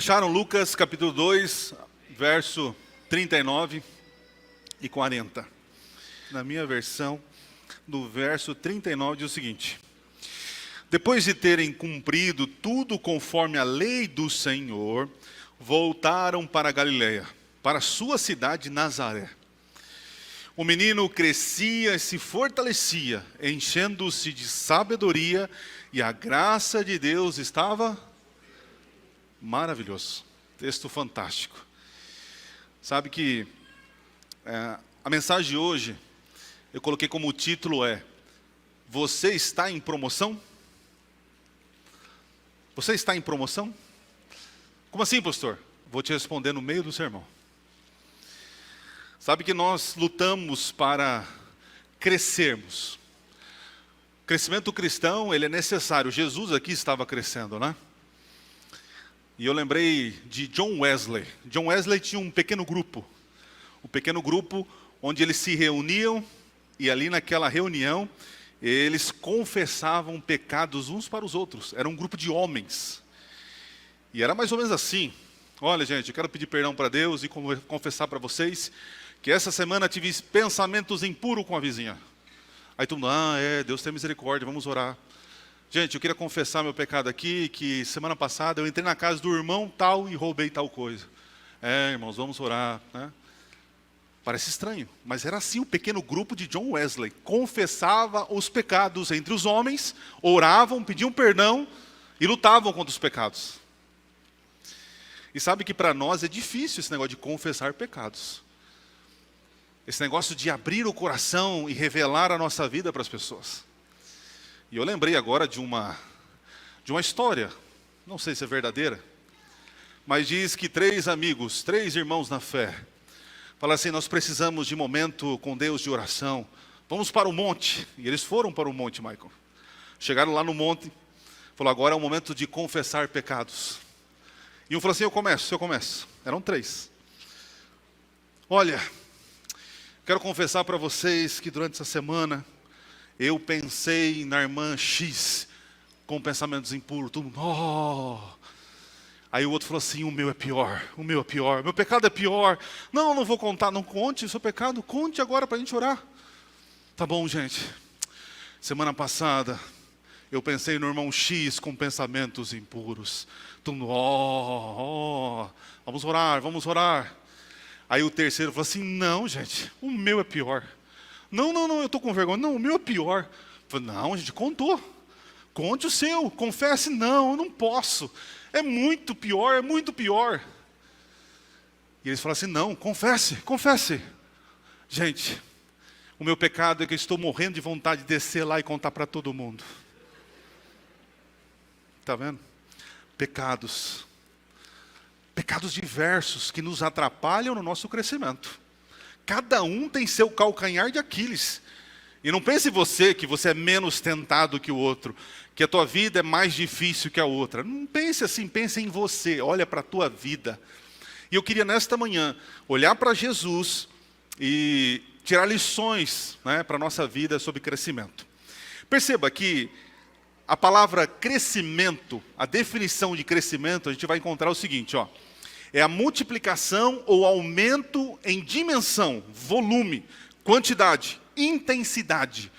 Acharam Lucas capítulo 2, verso 39 e 40. Na minha versão, no verso 39 diz o seguinte: depois de terem cumprido tudo conforme a lei do Senhor, voltaram para a Galileia, para a sua cidade Nazaré. O menino crescia e se fortalecia, enchendo-se de sabedoria, e a graça de Deus estava maravilhoso. Texto fantástico. Sabe que a mensagem de hoje, eu coloquei como título Você está em promoção? Você está em promoção? Como assim, pastor? Vou te responder no meio do sermão. Sabe que nós lutamos para crescermos. O crescimento cristão, ele é necessário. Jesus aqui estava crescendo, né? E eu lembrei de John Wesley. John Wesley tinha um pequeno grupo onde eles se reuniam, e ali naquela reunião, eles confessavam pecados uns para os outros. Era um grupo de homens. E era mais ou menos assim: olha, gente, eu quero pedir perdão para Deus e confessar para vocês que essa semana tive pensamentos impuros com a vizinha. Aí todo mundo, Deus tem misericórdia, vamos orar. Gente, eu queria confessar meu pecado aqui, que semana passada eu entrei na casa do irmão tal e roubei tal coisa. Irmãos, vamos orar, né? Parece estranho, mas era assim o pequeno grupo de John Wesley. Confessava os pecados entre os homens, oravam, pediam perdão e lutavam contra os pecados. E sabe que para nós é difícil esse negócio de confessar pecados. Esse negócio de abrir o coração e revelar a nossa vida para as pessoas. E eu lembrei agora de uma história, não sei se é verdadeira, mas diz que 3 irmãos na fé, falaram assim: nós precisamos de momento com Deus de oração, vamos para o monte. E eles foram para o monte, Michael. Chegaram lá no monte, falou: agora é o momento de confessar pecados. E um falou assim: eu começo. Eram 3. Olha, quero confessar para vocês que durante essa semana eu pensei na irmã X com pensamentos impuros. Todo mundo, Aí o outro falou assim: o meu é pior, meu pecado é pior. Não vou contar, não conte o seu pecado, conte agora para a gente orar. Tá bom, gente. Semana passada eu pensei no irmão X com pensamentos impuros. Todo mundo, vamos orar. Aí o terceiro falou assim: não, gente, o meu é pior. Não, eu estou com vergonha. Não, o meu é pior. Eu falei: não, a gente contou. Conte o seu, confesse. Não, eu não posso. É muito pior. E eles falaram assim: não, confesse. Gente, o meu pecado é que eu estou morrendo de vontade de descer lá e contar para todo mundo. Está vendo? Pecados diversos que nos atrapalham no nosso crescimento. Cada um tem seu calcanhar de Aquiles. E não pense você que você é menos tentado que o outro, que a tua vida é mais difícil que a outra. Não pense assim, pense em você, olha para a tua vida. E eu queria nesta manhã olhar para Jesus e tirar lições, né, para a nossa vida sobre crescimento. Perceba que a palavra crescimento, a definição de crescimento, a gente vai encontrar o seguinte, é a multiplicação ou aumento em dimensão, volume, quantidade, intensidade.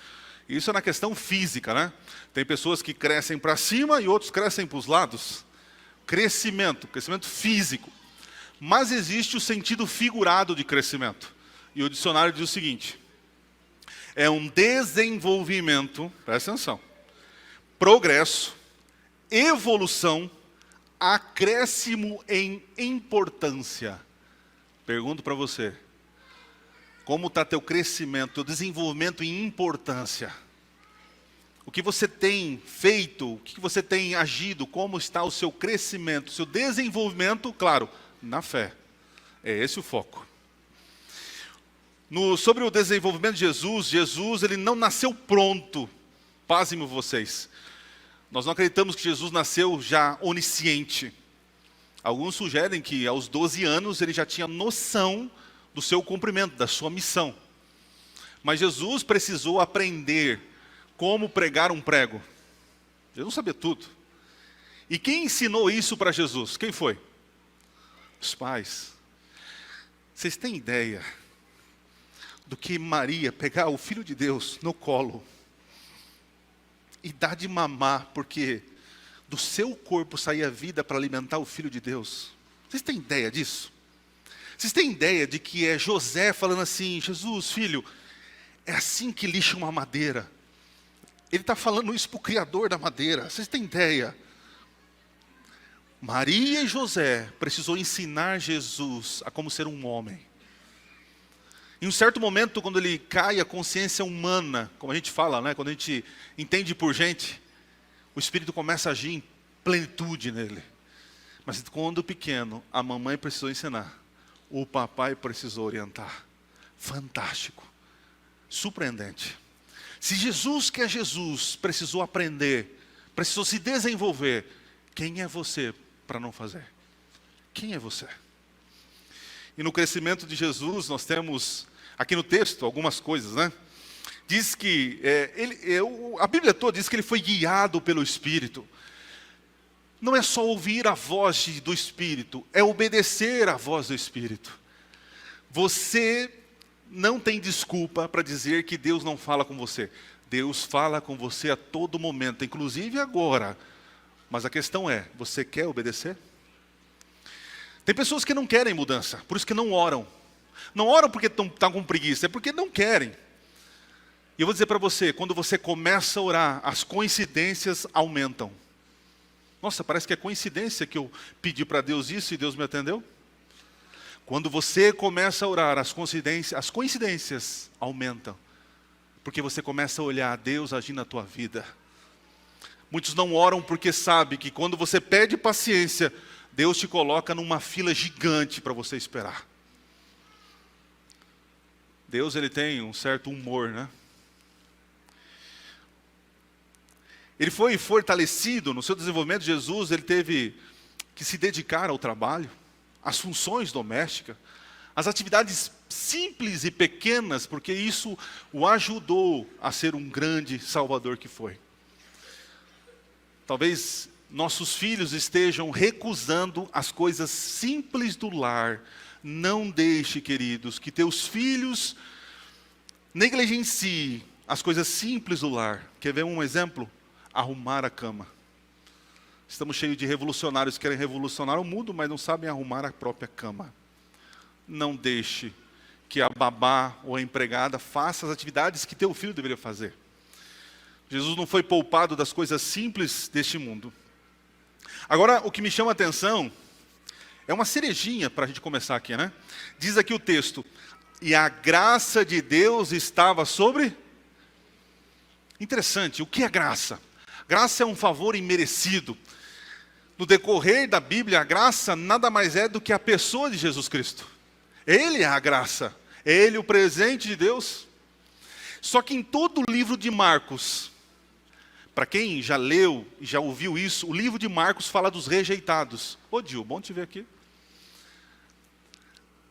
Isso é na questão física, né? Tem pessoas que crescem para cima e outros crescem para os lados. Crescimento físico. Mas existe o sentido figurado de crescimento. E o dicionário diz o seguinte: é um desenvolvimento, presta atenção, progresso, evolução, acréscimo em importância. Pergunto para você: como está teu crescimento, teu desenvolvimento em importância? O que você tem feito, o que você tem agido, como está o seu crescimento, o seu desenvolvimento, claro, na fé. É esse o foco. Sobre o desenvolvimento de Jesus ele não nasceu pronto. Pasmem vocês. Nós não acreditamos que Jesus nasceu já onisciente. Alguns sugerem que aos 12 anos ele já tinha noção do seu cumprimento, da sua missão. Mas Jesus precisou aprender como pregar um prego. Jesus não sabia tudo. E quem ensinou isso para Jesus? Quem foi? Os pais, vocês têm ideia do que Maria pegar o Filho de Deus no colo e dar de mamar, porque do seu corpo saía vida para alimentar o Filho de Deus? Vocês têm ideia disso? Vocês têm ideia de que é José falando assim: Jesus, filho, é assim que lixa uma madeira? Ele está falando isso para o Criador da madeira. Vocês têm ideia? Maria e José precisou ensinar Jesus a como ser um homem. Em um certo momento, quando ele cai a consciência humana, como a gente fala, né? Quando a gente entende por gente, o Espírito começa a agir em plenitude nele. Mas quando pequeno, a mamãe precisou ensinar, o papai precisou orientar. Fantástico, surpreendente. Se Jesus, que é Jesus, precisou aprender, precisou se desenvolver, quem é você para não fazer? Quem é você? E no crescimento de Jesus, nós temos, aqui no texto, algumas coisas, né? Diz que, a Bíblia toda diz que ele foi guiado pelo Espírito. Não é só ouvir a voz do Espírito, é obedecer à voz do Espírito. Você não tem desculpa para dizer que Deus não fala com você. Deus fala com você a todo momento, inclusive agora. Mas a questão é, você quer obedecer? Tem pessoas que não querem mudança, por isso que não oram. Não oram porque estão com preguiça, é porque não querem. E eu vou dizer para você, quando você começa a orar, as coincidências aumentam. Nossa, parece que é coincidência que eu pedi para Deus isso e Deus me atendeu. Quando você começa a orar, as coincidências aumentam. Porque você começa a olhar Deus agindo na tua vida. Muitos não oram porque sabem que quando você pede paciência, Deus te coloca numa fila gigante para você esperar. Deus, ele tem um certo humor, né? Ele foi fortalecido no seu desenvolvimento. Jesus, ele teve que se dedicar ao trabalho, às funções domésticas, às atividades simples e pequenas, porque isso o ajudou a ser um grande salvador que foi. Talvez nossos filhos estejam recusando as coisas simples do lar. Não deixe, queridos, que teus filhos negligenciem as coisas simples do lar. Quer ver um exemplo? Arrumar a cama. Estamos cheios de revolucionários que querem revolucionar o mundo, mas não sabem arrumar a própria cama. Não deixe que a babá ou a empregada faça as atividades que teu filho deveria fazer. Jesus não foi poupado das coisas simples deste mundo. Agora, o que me chama a atenção é uma cerejinha para a gente começar aqui, né? Diz aqui o texto: e a graça de Deus estava sobre... Interessante, o que é graça? Graça é um favor imerecido. No decorrer da Bíblia, a graça nada mais é do que a pessoa de Jesus Cristo. Ele é a graça, é Ele o presente de Deus. Só que em todo o livro de Marcos, para quem já leu e já ouviu isso, o livro de Marcos fala dos rejeitados. Ô Dil, bom te ver aqui.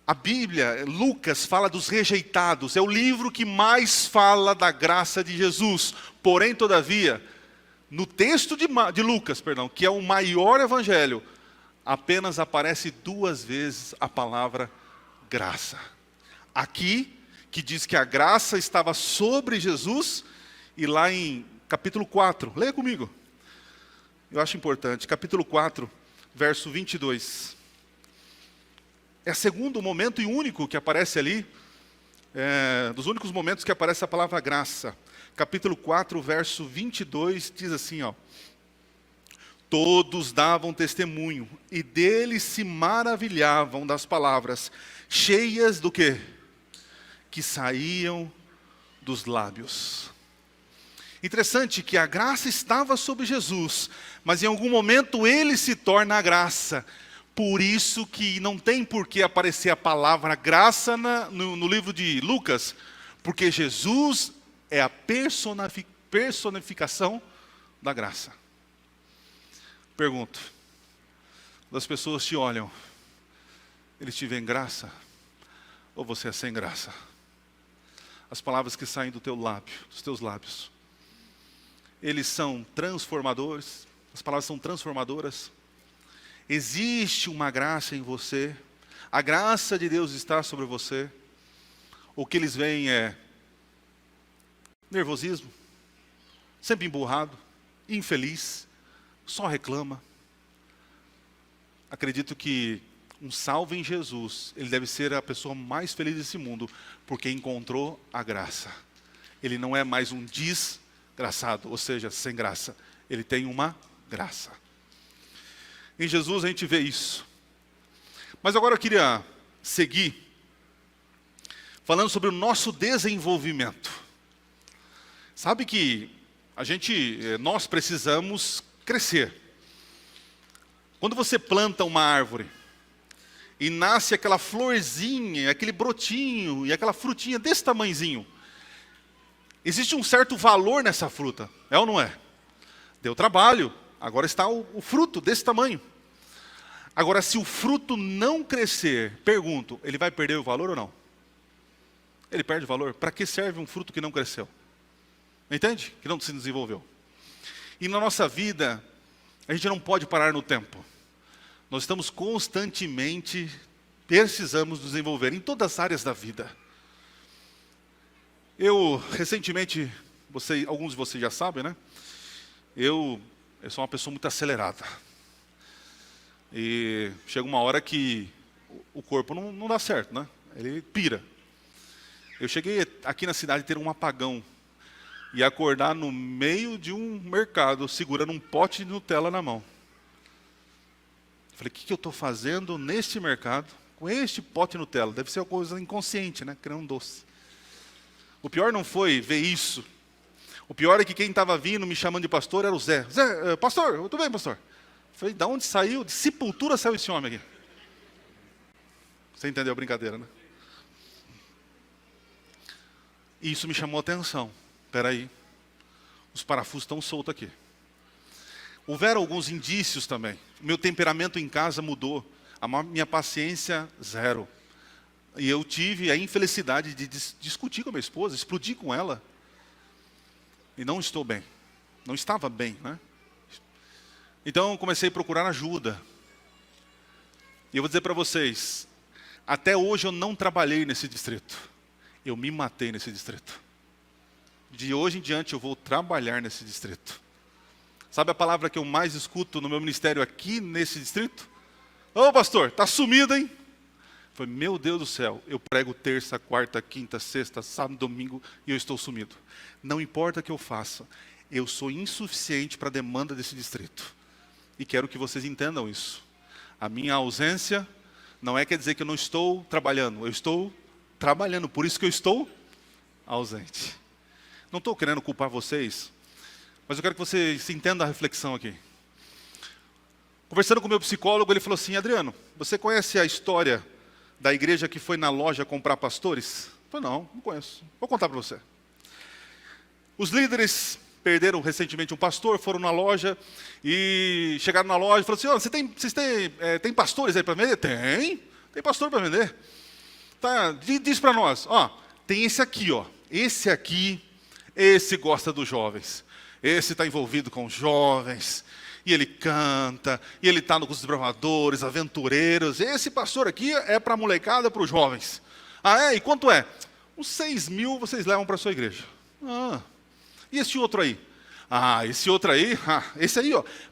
A Bíblia, Lucas, fala dos rejeitados. É o livro que mais fala da graça de Jesus. Porém, todavia, no texto de Lucas, que é o maior evangelho, apenas aparece 2 vezes a palavra graça. Aqui, que diz que a graça estava sobre Jesus, e lá em capítulo 4, leia comigo. Eu acho importante, capítulo 4, verso 22. É o segundo momento e único que aparece ali, dos únicos momentos que aparece a palavra graça. Capítulo 4, verso 22, diz assim, ó: todos davam testemunho, e deles se maravilhavam das palavras, cheias do quê? Que saíam dos lábios. Interessante que a graça estava sobre Jesus, mas em algum momento ele se torna a graça. Por isso que não tem por que aparecer a palavra graça no livro de Lucas, porque Jesus é a personificação da graça. Pergunto, quando as pessoas te olham, eles te veem graça? Ou você é sem graça? As palavras que saem do teu lábio, dos teus lábios, eles são transformadores, as palavras são transformadoras. Existe uma graça em você, a graça de Deus está sobre você, o que eles veem é nervosismo, sempre emburrado, infeliz, só reclama. Acredito que um salvo em Jesus, ele deve ser a pessoa mais feliz desse mundo, porque encontrou a graça. Ele não é mais um desgraçado, ou seja, sem graça. Ele tem uma graça. Em Jesus a gente vê isso. Mas agora eu queria seguir falando sobre o nosso desenvolvimento. Sabe que nós precisamos crescer. Quando você planta uma árvore e nasce aquela florzinha, aquele brotinho e aquela frutinha desse tamanhozinho, existe um certo valor nessa fruta, é ou não é? Deu trabalho, agora está o fruto desse tamanho. Agora, se o fruto não crescer, pergunto, ele vai perder o valor ou não? Ele perde o valor. Para que serve um fruto que não cresceu? Entende? Que não se desenvolveu. E na nossa vida, a gente não pode parar no tempo. Nós estamos constantemente, precisamos nos desenvolver em todas as áreas da vida. Eu, recentemente, alguns de vocês já sabem, né? Eu sou uma pessoa muito acelerada. E chega uma hora que o corpo não dá certo, né? Ele pira. Eu cheguei aqui na cidade a ter um apagão. E acordar no meio de um mercado, segurando um pote de Nutella na mão. Falei, o que eu estou fazendo neste mercado com este pote de Nutella? Deve ser uma coisa inconsciente, né? Querendo um doce. O pior não foi ver isso. O pior é que quem estava vindo, me chamando de pastor, era o Zé. Zé, pastor, tudo bem, pastor? Falei, de onde saiu? De sepultura saiu esse homem aqui. Você entendeu a brincadeira, né? E isso me chamou a atenção. Espera aí, os parafusos estão soltos aqui. Houveram alguns indícios também. Meu temperamento em casa mudou. A minha paciência, zero. E eu tive a infelicidade de discutir com a minha esposa, explodir com ela. E não estou bem. Não estava bem, né? Então, comecei a procurar ajuda. E eu vou dizer para vocês, até hoje eu não trabalhei nesse distrito. Eu me matei nesse distrito. De hoje em diante eu vou trabalhar nesse distrito. Sabe a palavra que eu mais escuto no meu ministério aqui nesse distrito? Ô pastor, tá sumido, hein? Foi, meu Deus do céu, eu prego terça, quarta, quinta, sexta, sábado, domingo e eu estou sumido. Não importa o que eu faça, eu sou insuficiente para a demanda desse distrito. E quero que vocês entendam isso. A minha ausência não quer dizer que eu não estou trabalhando, eu estou trabalhando, por isso que eu estou ausente. Não estou querendo culpar vocês, mas eu quero que vocês entendam a reflexão aqui. Conversando com o meu psicólogo, ele falou assim, Adriano, você conhece a história da igreja que foi na loja comprar pastores? Eu falei, não conheço. Vou contar para você. Os líderes perderam recentemente um pastor, foram na loja e chegaram na loja e falaram assim, vocês têm pastores aí para vender? Tem pastor para vender. Tá, diz para nós, tem esse aqui, esse aqui, esse gosta dos jovens, esse está envolvido com os jovens, e ele canta, e ele está com os desbravadores, aventureiros, esse pastor aqui é para a molecada, para os jovens. E quanto é? Uns 6 mil vocês levam para a sua igreja. E esse outro aí? Esse aí,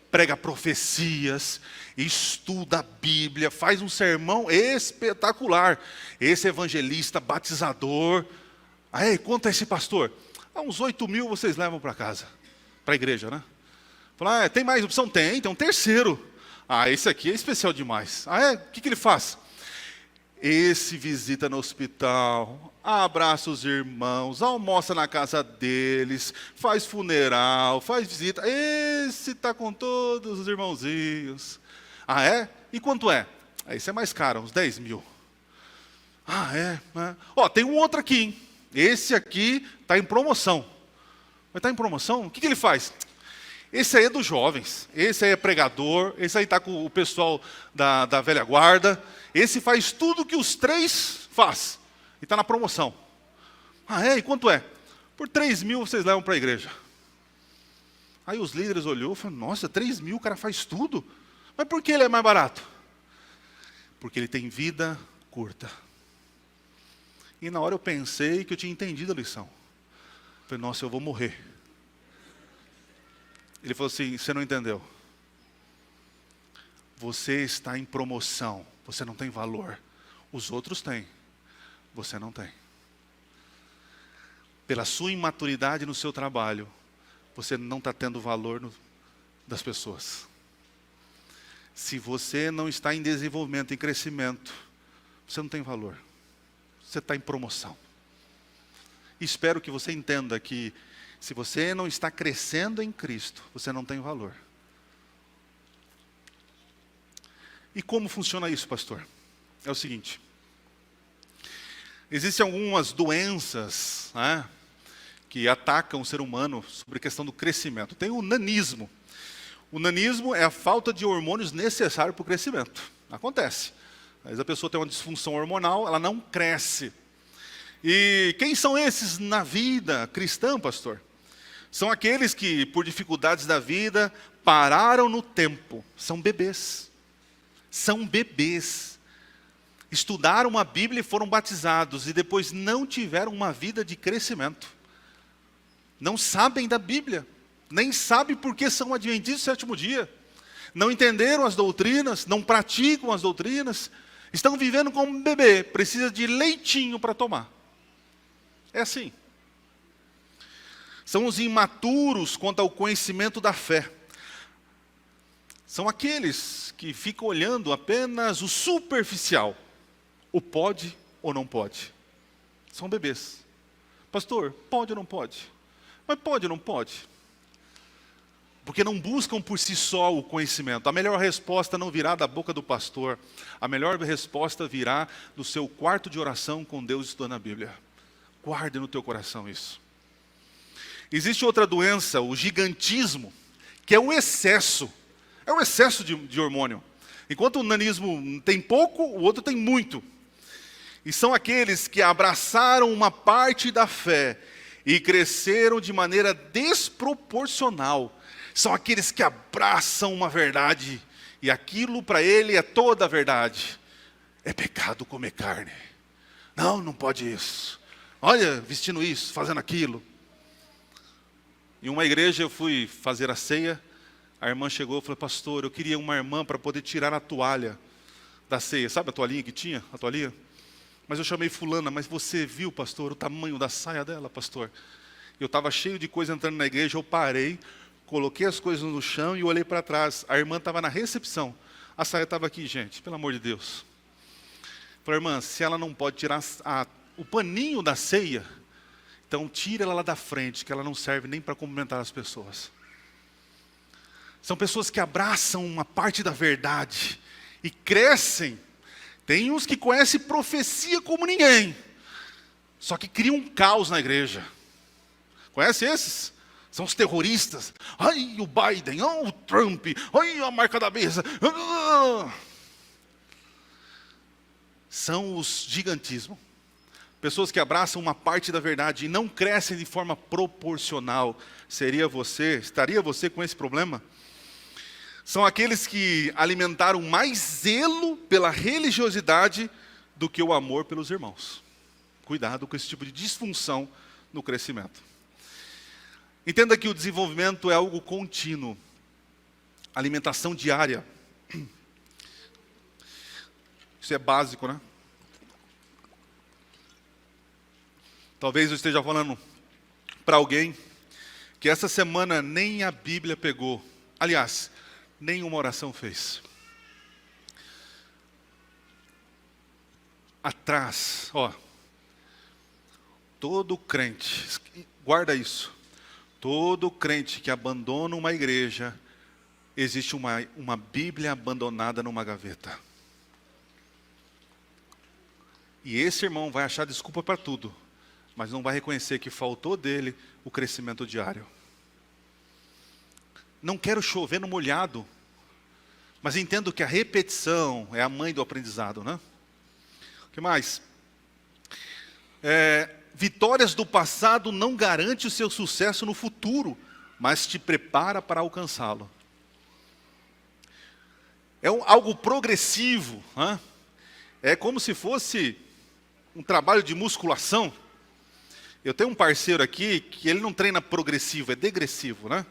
prega profecias, estuda a Bíblia, faz um sermão espetacular. Esse evangelista, batizador. Quanto é esse pastor? Uns 8 mil vocês levam para casa, para a igreja, né? Fala, tem mais opção? Tem um terceiro. Esse aqui é especial demais. O que ele faz? Esse visita no hospital, abraça os irmãos, almoça na casa deles, faz funeral, faz visita. Esse está com todos os irmãozinhos. E quanto é? Esse é mais caro, uns 10 mil. Tem um outro aqui, hein? Esse aqui está em promoção. Mas está em promoção? O que ele faz? Esse aí é dos jovens, esse aí é pregador, esse aí está com o pessoal da velha guarda. Esse faz tudo que os 3 faz. E está na promoção. E quanto é? Por 3 mil vocês levam para a igreja. Aí os líderes olhou e falaram, nossa, 3 mil o cara faz tudo? Mas por que ele é mais barato? Porque ele tem vida curta. E na hora eu pensei que eu tinha entendido a lição. Falei, nossa, eu vou morrer. Ele falou assim, você não entendeu. Você está em promoção, você não tem valor. Os outros têm, você não tem. Pela sua imaturidade no seu trabalho, você não está tendo valor das pessoas. Se você não está em desenvolvimento, em crescimento, você não tem valor. Você está em promoção. Espero que você entenda que se você não está crescendo em Cristo, você não tem valor. E como funciona isso, pastor? É o seguinte. Existem algumas doenças, né, que atacam o ser humano sobre a questão do crescimento. Tem o nanismo. O nanismo é a falta de hormônios necessários para o crescimento. Acontece. Mas a pessoa tem uma disfunção hormonal, ela não cresce. E quem são esses na vida cristã, pastor? São aqueles que, por dificuldades da vida, pararam no tempo. São bebês. São bebês. Estudaram a Bíblia e foram batizados, e depois não tiveram uma vida de crescimento. Não sabem da Bíblia, nem sabem por que são adventistas do sétimo dia. Não entenderam as doutrinas, não praticam as doutrinas. Estão vivendo como um bebê, precisa de leitinho para tomar. É assim. São os imaturos quanto ao conhecimento da fé. São aqueles que ficam olhando apenas o superficial. O pode ou não pode. São bebês. Pastor, pode ou não pode? Mas pode ou não pode? Porque não buscam por si só o conhecimento. A melhor resposta não virá da boca do pastor. A melhor resposta virá do seu quarto de oração com Deus estudando a Bíblia. Guarde no teu coração isso. Existe outra doença, o gigantismo, que é o excesso. É o excesso de hormônio. Enquanto o nanismo tem pouco, o outro tem muito. E são aqueles que abraçaram uma parte da fé e cresceram de maneira desproporcional. São aqueles que abraçam uma verdade e aquilo para ele é toda a verdade. É pecado comer carne. Não, não pode isso. Olha, vestindo isso, fazendo aquilo. Em uma igreja eu fui fazer a ceia. A irmã chegou e falou, pastor, eu queria uma irmã para poder tirar a toalha da ceia. Sabe a toalhinha que tinha? A toalhinha? Mas eu chamei fulana, mas você viu, pastor, o tamanho da saia dela, pastor? Eu estava cheio de coisa entrando na igreja, eu parei, coloquei as coisas no chão e olhei para trás. A irmã estava na recepção. A saia estava aqui, gente, pelo amor de Deus. Falei, irmã, se ela não pode tirar o paninho da ceia, então tira ela lá da frente, que ela não serve nem para cumprimentar as pessoas. São pessoas que abraçam uma parte da verdade e crescem. Tem uns que conhecem profecia como ninguém, só que criam um caos na igreja. Conhece esses? São os terroristas. Ai, o Biden, o Trump, ai, a marca da besta. São os gigantismo. Pessoas que abraçam uma parte da verdade e não crescem de forma proporcional. Estaria você com esse problema? São aqueles que alimentaram mais zelo pela religiosidade do que o amor pelos irmãos. Cuidado com esse tipo de disfunção no crescimento. Entenda que o desenvolvimento é algo contínuo. Alimentação diária. Isso é básico, né? Talvez eu esteja falando para alguém que essa semana nem a Bíblia pegou. Aliás, nenhuma oração fez. Atrás, todo crente, guarda isso, todo crente que abandona uma igreja, existe uma Bíblia abandonada numa gaveta. E esse irmão vai achar desculpa para tudo, mas não vai reconhecer que faltou dele o crescimento diário. Não quero chover no molhado, mas entendo que a repetição é a mãe do aprendizado, né? O que mais? Vitórias do passado não garantem o seu sucesso no futuro, mas te prepara para alcançá-lo. É algo progressivo, né? É como se fosse um trabalho de musculação. Eu tenho um parceiro aqui que ele não treina progressivo, é degressivo, né?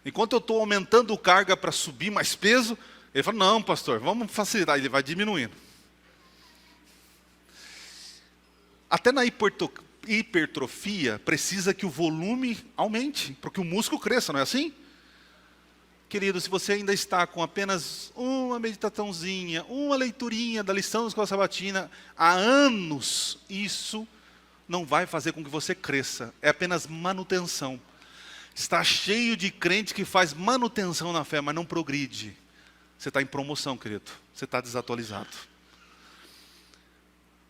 Enquanto eu estou aumentando carga para subir mais peso, ele fala, não, pastor, vamos facilitar, ele vai diminuindo. Até na hipertrofia, precisa que o volume aumente, para que o músculo cresça, não é assim? Querido, se você ainda está com apenas uma meditaçãozinha, uma leiturinha da lição da escola sabatina, há anos, isso não vai fazer com que você cresça. É apenas manutenção. Está cheio de crente que faz manutenção na fé, mas não progride. Você está em promoção, querido. Você está desatualizado.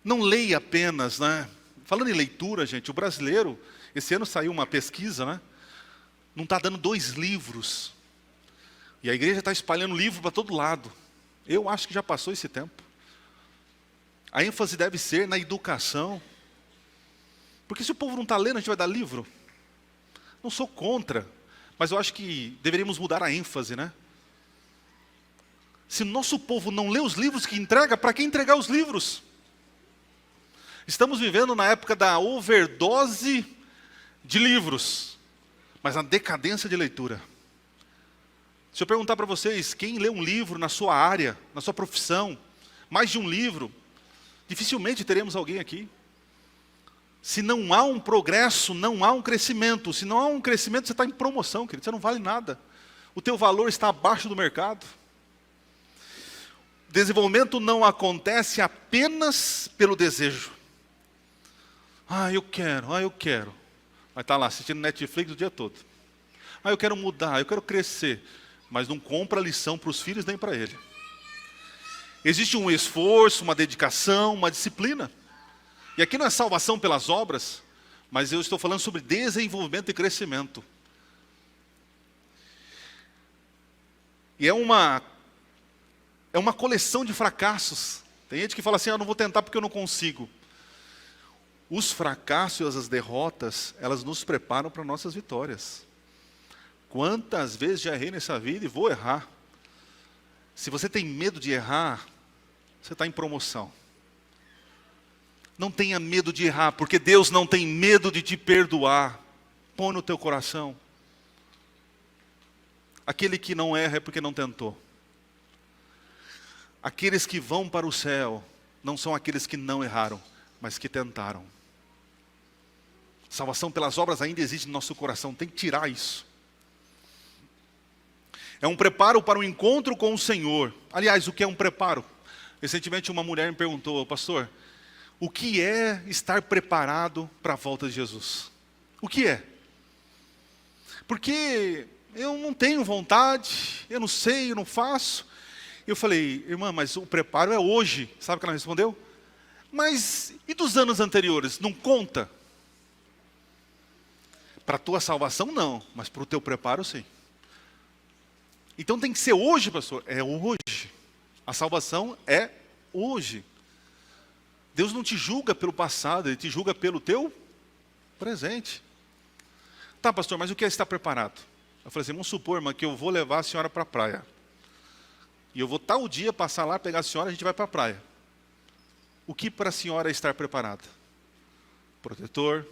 Não leia apenas, né? Falando em leitura, gente, o brasileiro, esse ano saiu uma pesquisa, né? Não está dando 2 livros. E a igreja está espalhando livro para todo lado. Eu acho que já passou esse tempo. A ênfase deve ser na educação. Porque se o povo não está lendo, a gente vai dar livro? Não sou contra, mas eu acho que deveríamos mudar a ênfase, né? Se nosso povo não lê os livros que entrega, para que entregar os livros? Estamos vivendo na época da overdose de livros, mas na decadência de leitura. Se eu perguntar para vocês, quem lê um livro na sua área, na sua profissão, mais de um livro, dificilmente teremos alguém aqui. Se não há um progresso, não há um crescimento. Se não há um crescimento, você está em promoção, querido. Você não vale nada. O teu valor está abaixo do mercado. Desenvolvimento não acontece apenas pelo desejo. Eu quero. Vai estar lá assistindo Netflix o dia todo. Eu quero mudar, eu quero crescer. Mas não compra lição para os filhos nem para ele. Existe um esforço, uma dedicação, uma disciplina. E aqui não é salvação pelas obras, mas eu estou falando sobre desenvolvimento e crescimento. E é uma coleção de fracassos. Tem gente que fala assim, não vou tentar porque eu não consigo. Os fracassos e as derrotas, elas nos preparam para nossas vitórias. Quantas vezes já errei nessa vida e vou errar. Se você tem medo de errar, você está em promoção. Não tenha medo de errar, porque Deus não tem medo de te perdoar. Põe no teu coração. Aquele que não erra é porque não tentou. Aqueles que vão para o céu não são aqueles que não erraram, mas que tentaram. Salvação pelas obras ainda existe no nosso coração, tem que tirar isso. É um preparo para o encontro com o Senhor. Aliás, o que é um preparo? Recentemente uma mulher me perguntou, pastor, o que é estar preparado para a volta de Jesus? O que é? Porque eu não tenho vontade, eu não sei, eu não faço. Eu falei, irmã, mas o preparo é hoje. Sabe o que ela respondeu? Mas e dos anos anteriores? Não conta? Para a tua salvação não, mas para o teu preparo sim. Então tem que ser hoje, pastor. É hoje. A salvação é hoje. Deus não te julga pelo passado, Ele te julga pelo teu presente. Tá, pastor, mas o que é estar preparado? Eu falei assim, vamos supor, irmã, que eu vou levar a senhora para a praia. E eu vou tal dia passar lá, pegar a senhora, a gente vai para a praia. O que para a senhora é estar preparada? Protetor,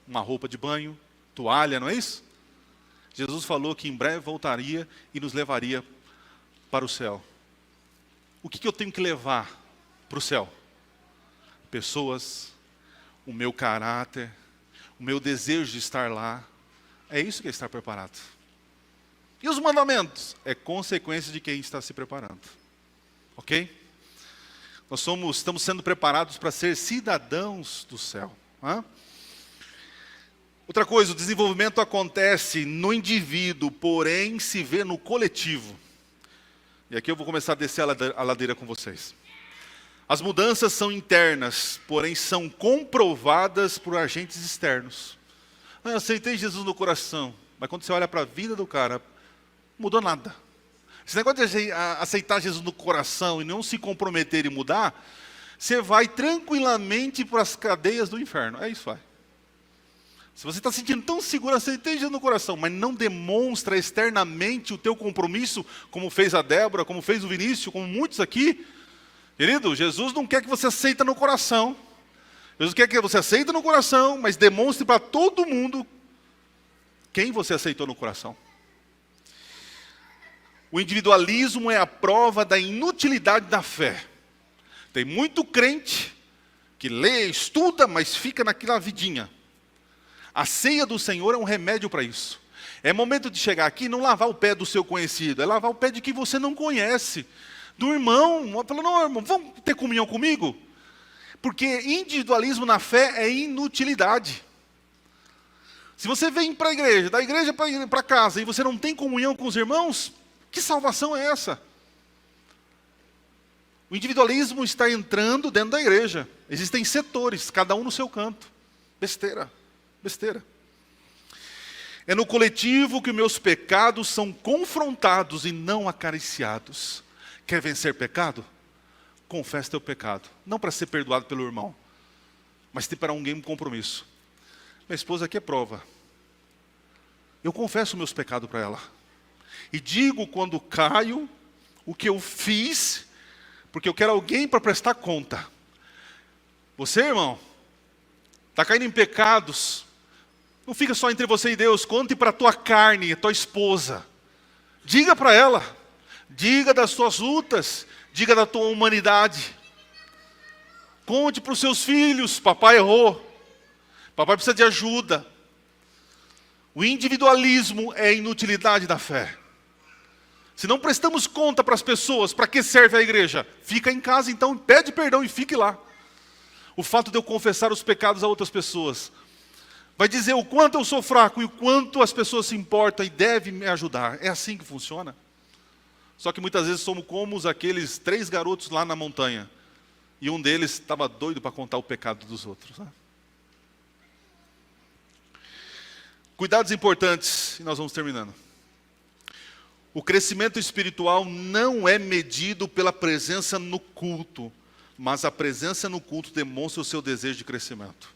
uma roupa de banho, toalha, não é isso? Jesus falou que em breve voltaria e nos levaria para o céu. O que eu tenho que levar para o céu? Pessoas, o meu caráter, o meu desejo de estar lá. É isso que é estar preparado. E os mandamentos? É consequência de quem está se preparando. Ok? Estamos sendo preparados para ser cidadãos do céu. Outra coisa, o desenvolvimento acontece no indivíduo, porém se vê no coletivo. E aqui eu vou começar a descer a ladeira com vocês. As mudanças são internas, porém são comprovadas por agentes externos. Eu aceitei Jesus no coração, mas quando você olha para a vida do cara, não mudou nada. Esse negócio de aceitar Jesus no coração e não se comprometer e mudar, você vai tranquilamente para as cadeias do inferno. É isso, vai. Se você está sentindo tão seguro, aceitei Jesus no coração, mas não demonstra externamente o teu compromisso, como fez a Débora, como fez o Vinícius, como muitos aqui, Querido, Jesus não quer que você aceita no coração. Jesus quer que você aceite no coração, mas demonstre para todo mundo quem você aceitou no coração. O individualismo é a prova da inutilidade da fé. Tem muito crente que lê, estuda, mas fica naquela vidinha. A ceia do Senhor é um remédio para isso. É momento de chegar aqui e não lavar o pé do seu conhecido, é lavar o pé de quem você não conhece. Do irmão, falando, não, irmão, vamos ter comunhão comigo? Porque individualismo na fé é inutilidade. Se você vem para a igreja, da igreja para casa, e você não tem comunhão com os irmãos, que salvação é essa? O individualismo está entrando dentro da igreja. Existem setores, cada um no seu canto. Besteira, besteira. É no coletivo que meus pecados são confrontados e não acariciados. Quer vencer pecado? Confesse teu pecado. Não para ser perdoado pelo irmão, mas ter para alguém um compromisso. Minha esposa aqui é prova. Eu confesso meus pecados para ela. E digo quando caio o que eu fiz, porque eu quero alguém para prestar conta. Você, irmão, está caindo em pecados. Não fica só entre você e Deus. Conte para a tua carne, a tua esposa. Diga para ela. Diga das tuas lutas. Diga da tua humanidade. Conte para os seus filhos. Papai errou. Papai precisa de ajuda. O individualismo é a inutilidade da fé. Se não prestamos conta para as pessoas, para que serve a igreja? Fica em casa então, pede perdão e fique lá. O fato de eu confessar os pecados a outras pessoas vai dizer o quanto eu sou fraco e o quanto as pessoas se importam e devem me ajudar. É assim que funciona. Só que muitas vezes somos como aqueles 3 garotos lá na montanha. E um deles estava doido para contar o pecado dos outros. Né? Cuidados importantes, e nós vamos terminando. O crescimento espiritual não é medido pela presença no culto, mas a presença no culto demonstra o seu desejo de crescimento.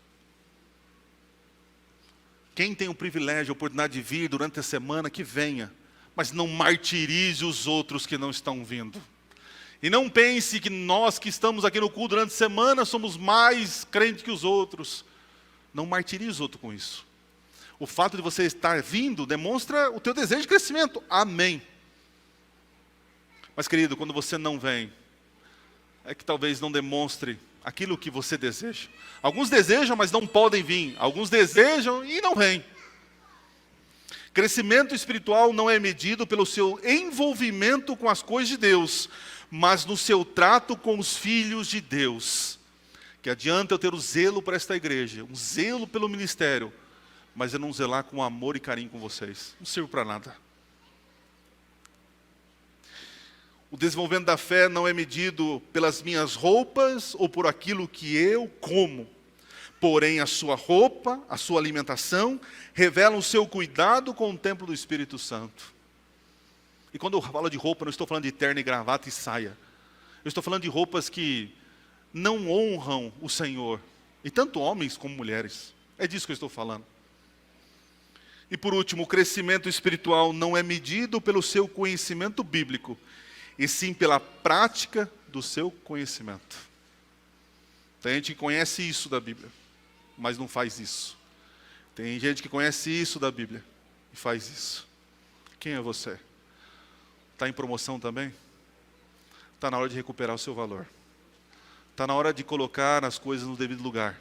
Quem tem o privilégio, a oportunidade de vir durante a semana, que venha, mas não martirize os outros que não estão vindo. E não pense que nós que estamos aqui no culto durante a semana somos mais crentes que os outros. Não martirize os outros com isso. O fato de você estar vindo demonstra o teu desejo de crescimento. Amém. Mas, querido, quando você não vem, é que talvez não demonstre aquilo que você deseja. Alguns desejam, mas não podem vir. Alguns desejam e não vêm. Crescimento espiritual não é medido pelo seu envolvimento com as coisas de Deus, mas no seu trato com os filhos de Deus. Que adianta eu ter o zelo para esta igreja, um zelo pelo ministério, mas eu não zelar com amor e carinho com vocês. Não serve para nada. O desenvolvimento da fé não é medido pelas minhas roupas ou por aquilo que eu como. Porém, a sua roupa, a sua alimentação, revelam o seu cuidado com o templo do Espírito Santo. E quando eu falo de roupa, não estou falando de terno e gravata e saia. Eu estou falando de roupas que não honram o Senhor. E tanto homens como mulheres. É disso que eu estou falando. E por último, o crescimento espiritual não é medido pelo seu conhecimento bíblico, e sim pela prática do seu conhecimento. Tem gente que conhece isso da Bíblia, mas não faz isso. Tem gente que conhece isso da Bíblia e faz isso. Quem é você? Está em promoção também? Está na hora de recuperar o seu valor. Está na hora de colocar as coisas no devido lugar.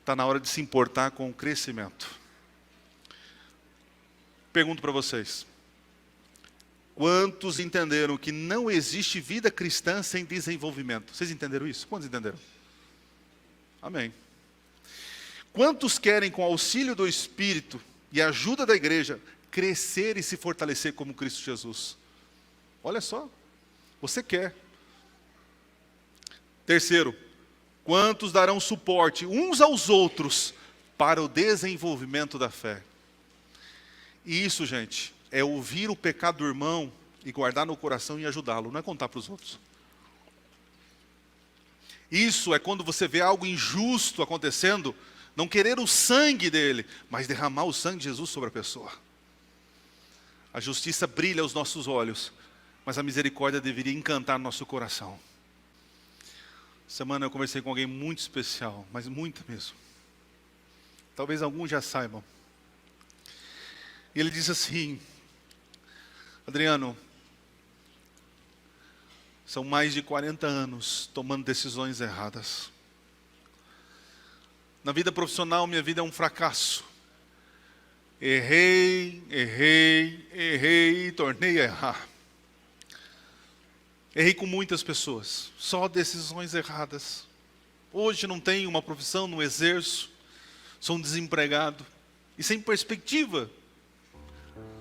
Está na hora de se importar com o crescimento. Pergunto para vocês. Quantos entenderam que não existe vida cristã sem desenvolvimento? Vocês entenderam isso? Quantos entenderam? Amém. Quantos querem, com auxílio do Espírito e ajuda da igreja, crescer e se fortalecer como Cristo Jesus? Olha só, você quer. Terceiro, quantos darão suporte uns aos outros para o desenvolvimento da fé? E isso, gente, é ouvir o pecado do irmão e guardar no coração e ajudá-lo, não é contar para os outros. Isso é quando você vê algo injusto acontecendo, não querer o sangue dele, mas derramar o sangue de Jesus sobre a pessoa. A justiça brilha aos nossos olhos, mas a misericórdia deveria encantar nosso coração. Semana eu conversei com alguém muito especial, mas muito mesmo. Talvez alguns já saibam. E ele disse assim: Adriano, são mais de 40 anos tomando decisões erradas. Na vida profissional, minha vida é um fracasso. Errei e tornei a errar. Errei com muitas pessoas, só decisões erradas. Hoje não tenho uma profissão, não exerço, sou um desempregado e sem perspectiva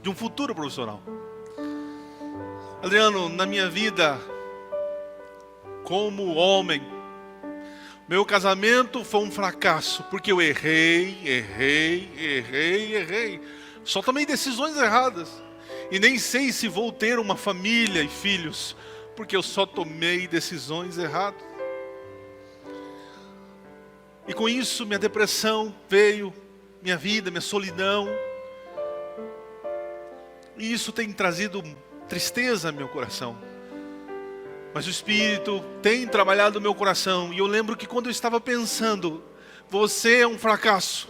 de um futuro profissional. Adriano, na minha vida, como homem, meu casamento foi um fracasso, porque eu errei. Só tomei decisões erradas. E nem sei se vou ter uma família e filhos, porque eu só tomei decisões erradas. E com isso minha depressão veio, minha vida, minha solidão. E isso tem trazido tristeza ao meu coração. Mas o Espírito tem trabalhado no meu coração. E eu lembro que quando eu estava pensando, você é um fracasso,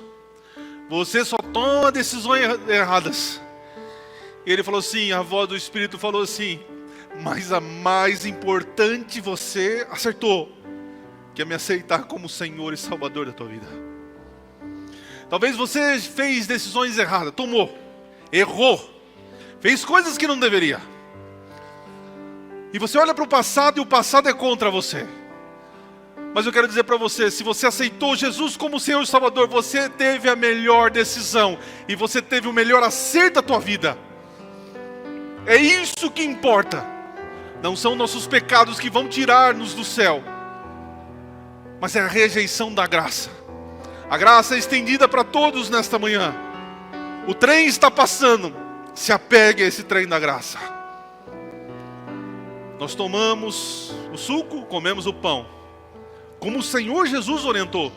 você só toma decisões erradas. E ele falou assim, a voz do Espírito falou assim: mas a mais importante você acertou, que é me aceitar como Senhor e Salvador da tua vida. Talvez você fez decisões erradas, errou, fez coisas que não deveria. E você olha para o passado e o passado é contra você. Mas eu quero dizer para você, se você aceitou Jesus como Senhor e Salvador, você teve a melhor decisão. E você teve o melhor acerto da tua vida. É isso que importa. Não são nossos pecados que vão tirar-nos do céu, mas é a rejeição da graça. A graça é estendida para todos nesta manhã. O trem está passando. Se apegue a esse trem da graça. Nós tomamos o suco, comemos o pão, como o Senhor Jesus orientou.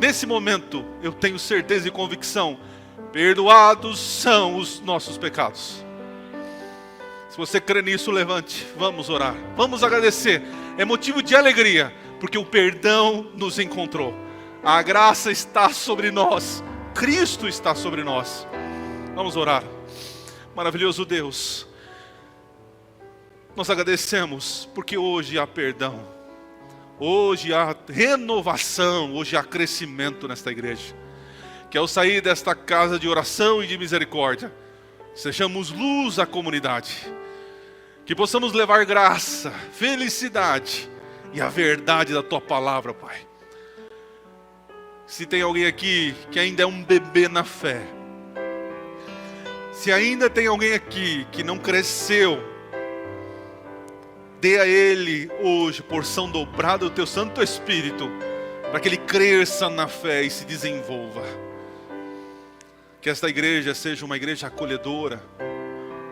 Nesse momento, eu tenho certeza e convicção: perdoados são os nossos pecados. Se você crê nisso, levante, vamos orar, vamos agradecer. É motivo de alegria, porque o perdão nos encontrou. A graça está sobre nós, Cristo está sobre nós. Vamos orar. Maravilhoso Deus, nós agradecemos porque hoje há perdão, hoje há renovação, hoje há crescimento nesta igreja. Que ao sair desta casa de oração e de misericórdia, sejamos luz à comunidade. Que possamos levar graça, felicidade e a verdade da tua palavra, Pai. Se tem alguém aqui que ainda é um bebê na fé, se ainda tem alguém aqui que não cresceu, dê a ele hoje porção dobrada do teu Santo Espírito, para que ele cresça na fé e se desenvolva. Que esta igreja seja uma igreja acolhedora,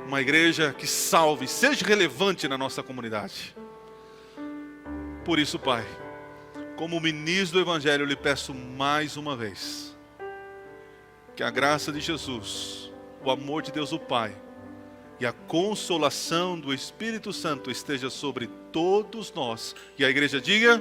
uma igreja que salve, seja relevante na nossa comunidade. Por isso, Pai, como ministro do Evangelho, eu lhe peço mais uma vez, que a graça de Jesus, o amor de Deus o Pai, e a consolação do Espírito Santo esteja sobre todos nós. E a igreja diga...